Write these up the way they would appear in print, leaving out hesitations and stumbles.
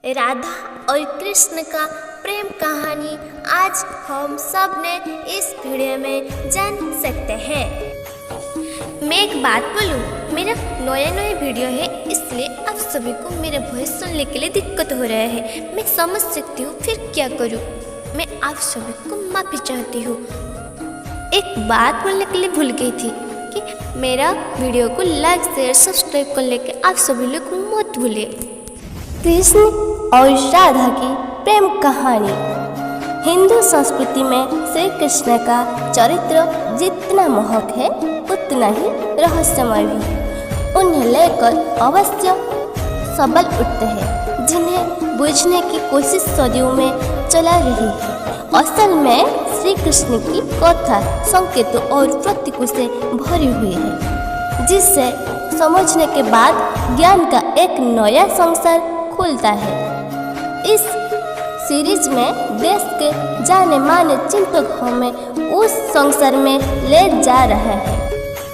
राधा और कृष्ण का प्रेम कहानी आज हम सब ने इस वीडियो में जान सकते हैं। मैं एक बात बोलूं, मेरा नया वीडियो है इसलिए आप सभी को मेरा वॉइस सुनने के लिए दिक्कत हो रहा है। मैं समझ सकती हूँ, फिर क्या करूँ। मैं आप सभी को माफ़ी चाहती हूँ। एक बात बोलने के लिए भूल गई थी कि मेरा वीडियो को लाइक शेयर सब्सक्राइब कर लेके आप सभी लोग मत भूले। कृष्ण और राधा की प्रेम कहानी। हिंदू संस्कृति में श्री कृष्ण का चरित्र जितना मोहक है उतना ही रहस्यमय भी। उन्हें लेकर अवश्य सवाल उठते हैं जिन्हें बूझने की कोशिश सदियों में चला रही है। असल में श्री कृष्ण की कथा संकेतों और प्रतीकों से भरी हुई है, जिससे समझने के बाद ज्ञान का एक नया संसार खुलता है। इस सीरीज में देश के जाने माने चिंतक हमें उस संसार में ले जा रहा है।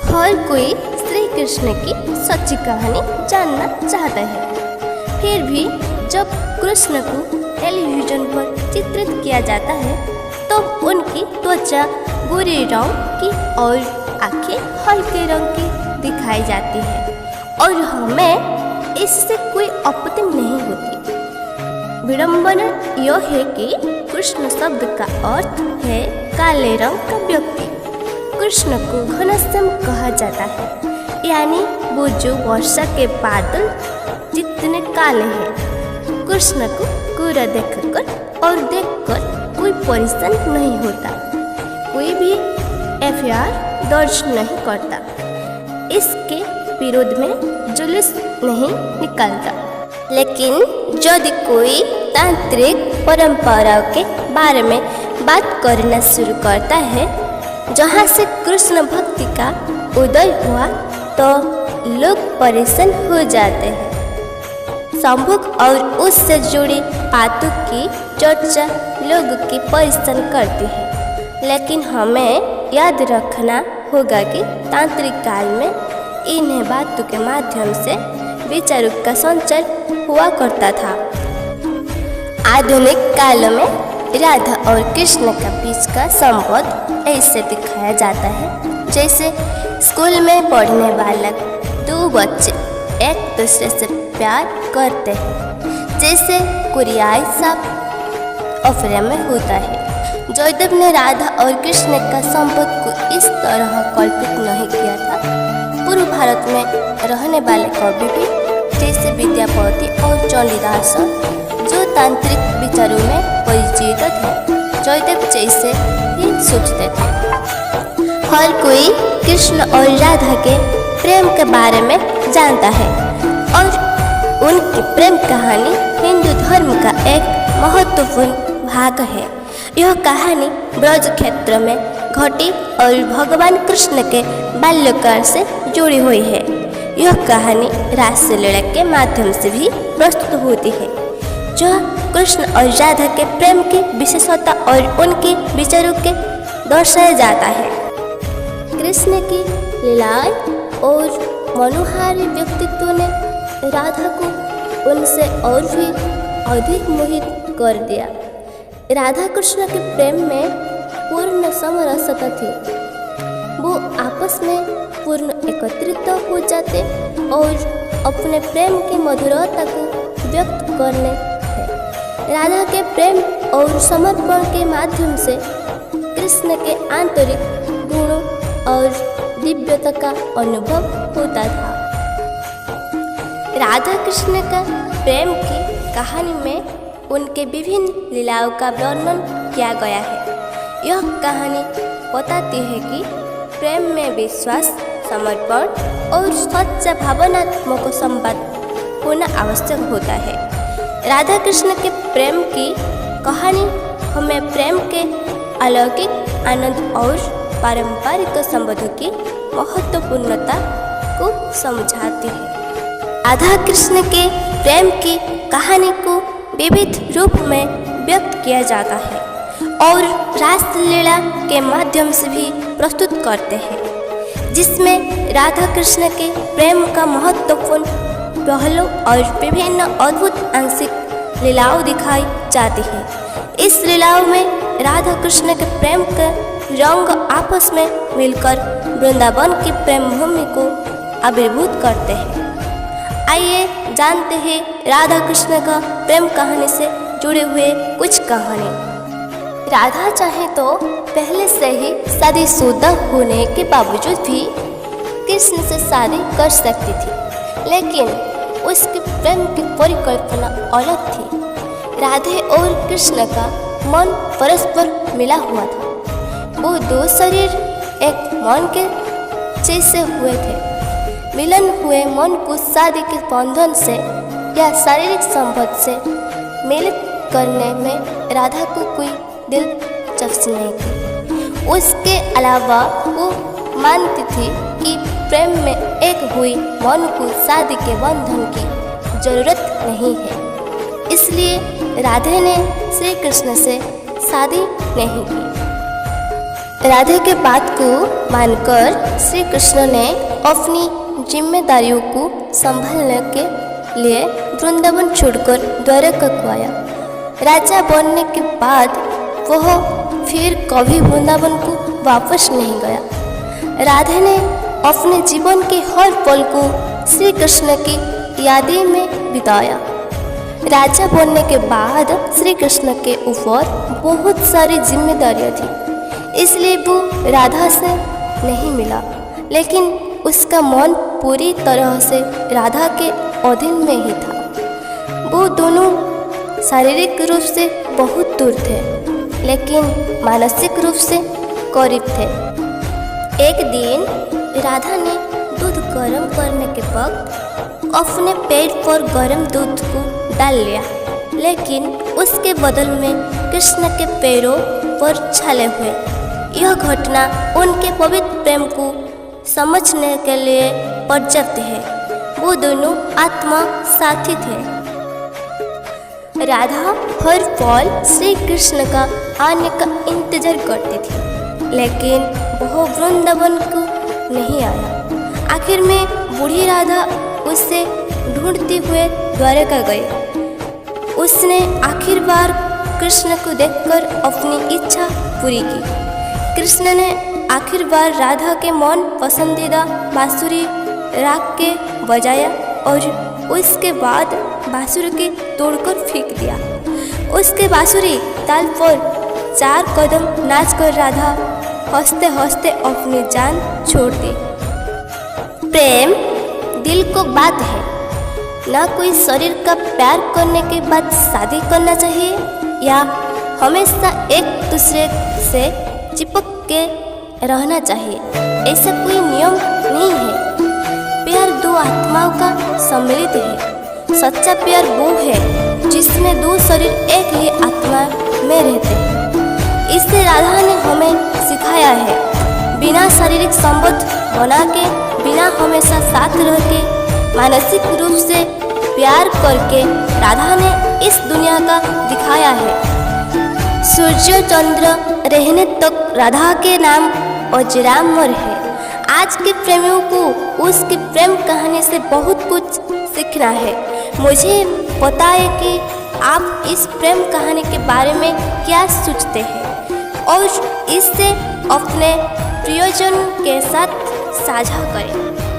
हर कोई श्री कृष्ण की सच्ची कहानी जानना चाहता है। फिर भी जब कृष्ण को टेलीविजन पर चित्रित किया जाता है तो उनकी त्वचा भूरे रंग की और आंखें हल्के रंग की दिखाई जाती है और हमें इससे कोई आपत्ति नहीं होती। विडंबना यह है कि कृष्ण शब्द का अर्थ है काले रंग का व्यक्ति। कृष्ण को घनश्याम कहा जाता है, यानी वो जो वर्षा के बादल जितने काले हैं। कृष्ण को गोरा देखकर और देखकर कोई परेशान नहीं होता, कोई भी एफआईआर दर्ज नहीं करता, इसके विरोध में जुलूस नहीं निकलता। लेकिन यदि कोई तांत्रिक परंपराओं के बारे में बात करना शुरू करता है जहाँ से कृष्ण भक्ति का उदय हुआ तो लोग परेशान हो जाते हैं। संभोग और उससे जुड़ी बातों की चर्चा लोगों की परेशान करती है। लेकिन हमें याद रखना होगा कि तांत्रिक काल में इन्हें बातों के माध्यम से विचारों का संचार हुआ करता था। आधुनिक काल में राधा और कृष्ण का बीच का संबंध ऐसे दिखाया जाता है जैसे स्कूल में पढ़ने वाले दो बच्चे एक दूसरे से प्यार करते हैं, जैसे कुरियाई साहब अफरे में होता है। जयदेव ने राधा और कृष्ण का संबंध को इस तरह कल्पित नहीं किया था। पूर्व भारत में रहने वाले कवि भी जैसे विद्यापति और चंडीदास जो तांत्रिक विचारों में परिचित थे, जयदेव जैसे ही सोचते थे। हर कोई कृष्ण और राधा के प्रेम के बारे में जानता है और उनकी प्रेम कहानी हिंदू धर्म का एक महत्वपूर्ण भाग है। यह कहानी ब्रज क्षेत्र में घटी और भगवान कृष्ण के बाल्यकाल से जुड़ी हुई है। यह कहानी रासलीला के माध्यम से भी प्रस्तुत होती है, जो कृष्ण और राधा के प्रेम की विशेषता और उनके विचारों के दर्शाया जाता है। कृष्ण की लीलाएं और मनोहारी व्यक्तित्व ने राधा को उनसे और भी अधिक मोहित कर दिया। राधा कृष्ण के प्रेम में पूर्ण समरसता थी। वो आपस में पूर्ण एकत्रित हो जाते और अपने प्रेम की मधुरता को व्यक्त करने थे। राधा के प्रेम और समर्पण के माध्यम से कृष्ण के आंतरिक गुणों और दिव्यता का अनुभव होता था। राधा कृष्ण का प्रेम की कहानी में उनके विभिन्न लीलाओं का वर्णन किया गया है। यह कहानी बताती है कि प्रेम में विश्वास, समर्पण और सच्चा भावनात्मक संवाद होना आवश्यक होता है। राधा कृष्ण के प्रेम की कहानी हमें प्रेम के अलौकिक आनंद और पारंपरिक संबंधों की महत्वपूर्णता को समझाती है। राधा कृष्ण के प्रेम की कहानी को विविध रूप में व्यक्त किया जाता है और रासलीला के माध्यम से भी प्रस्तुत करते हैं, जिसमें राधा कृष्ण के प्रेम का महत्वपूर्ण पहलू और विभिन्न अद्भुत आंशिक लीलाओं दिखाई जाती है। इस लीलाओं में राधा कृष्ण के प्रेम के रंग आपस में मिलकर वृंदावन की प्रेम भूमि को आविर्भूत करते हैं। आइए जानते हैं राधा कृष्ण का प्रेम कहानी से जुड़े हुए कुछ कहानी। राधा चाहे तो पहले से ही शादीशुदा होने के बावजूद भी कृष्ण से शादी कर सकती थी, लेकिन उसके प्रेम की परिकल्पना अलग थी। राधे और कृष्ण का मन परस्पर मिला हुआ था। वो दो शरीर एक मन के जैसे हुए थे। मिलन हुए मन को शादी के बंधन से या शारीरिक संबंध से मिलित करने में राधा को कोई दिलचस्पी नहीं थी। उसके अलावा वो मानती थी कि प्रेम में एक हुई मन को शादी के बंधन की जरूरत नहीं है, इसलिए राधे ने श्री कृष्ण से शादी नहीं की। राधे के बात को मानकर श्री कृष्ण ने अपनी जिम्मेदारियों को संभालने के लिए वृंदावन छोड़कर द्वारका को आया। राजा बनने के बाद वह फिर कभी वृंदावन को वापस नहीं गया। राधे ने अपने जीवन के हर पल को श्री कृष्ण की यादें में बिताया। राजा बनने के बाद श्री कृष्ण के ऊपर बहुत सारी जिम्मेदारियां थी, इसलिए वो राधा से नहीं मिला, लेकिन उसका मन पूरी तरह से राधा के अधीन में ही था। वो दोनों शारीरिक रूप से बहुत दूर थे, लेकिन मानसिक रूप से करीब थे। एक दिन राधा ने दूध गर्म करने के वक्त अपने पेट पर गर्म दूध को डाल लिया, लेकिन उसके बदल में कृष्ण के पैरों पर छाले हुए। यह घटना उनके पवित्र प्रेम को समझने के लिए पर्याप्त है। वो दोनों आत्मा साथी थे। राधा हर पल श्री कृष्ण का आने का इंतजार करती थी, लेकिन वह वृंदावन को नहीं आया। आखिर में बूढ़ी राधा उसे ढूंढते हुए द्वारका गई। उसने आखिर बार कृष्ण को देखकर अपनी इच्छा पूरी की। कृष्ण ने आखिर बार राधा के मन पसंदीदा बांसुरी राग के बजाया और उसके बाद बांसुरी के तोड़कर फेंक दिया। उसके बांसुरी ताल पर 4 कदम नाचकर राधा हंसते हंसते अपनी जान छोड़ दी। प्रेम दिल को बात है, ना कोई शरीर का प्यार करने के बाद शादी करना चाहिए या हमेशा एक दूसरे से चिपक के रहना चाहिए। ऐसा कोई नियम नहीं है। प्यार दो आत्माओं का सम्मिलित है। सच्चा प्यार वो है जिसमें दो शरीर एक ही आत्मा में रहते हैं। इससे राधा ने हमें सिखाया है, बिना शारीरिक संबंध बना के, बिना हमेशा साथ रह के, मानसिक रूप से प्यार करके राधा ने इस दुनिया का दिखाया है। सूर्य चंद्र रहने तक राधा के नाम अजरामर है। आज के प्रेमियों को उसकी प्रेम कहानी से बहुत कुछ सीखना है। मुझे बताएं कि आप इस प्रेम कहानी के बारे में क्या सोचते हैं और इससे अपने प्रियजन के साथ साझा करें।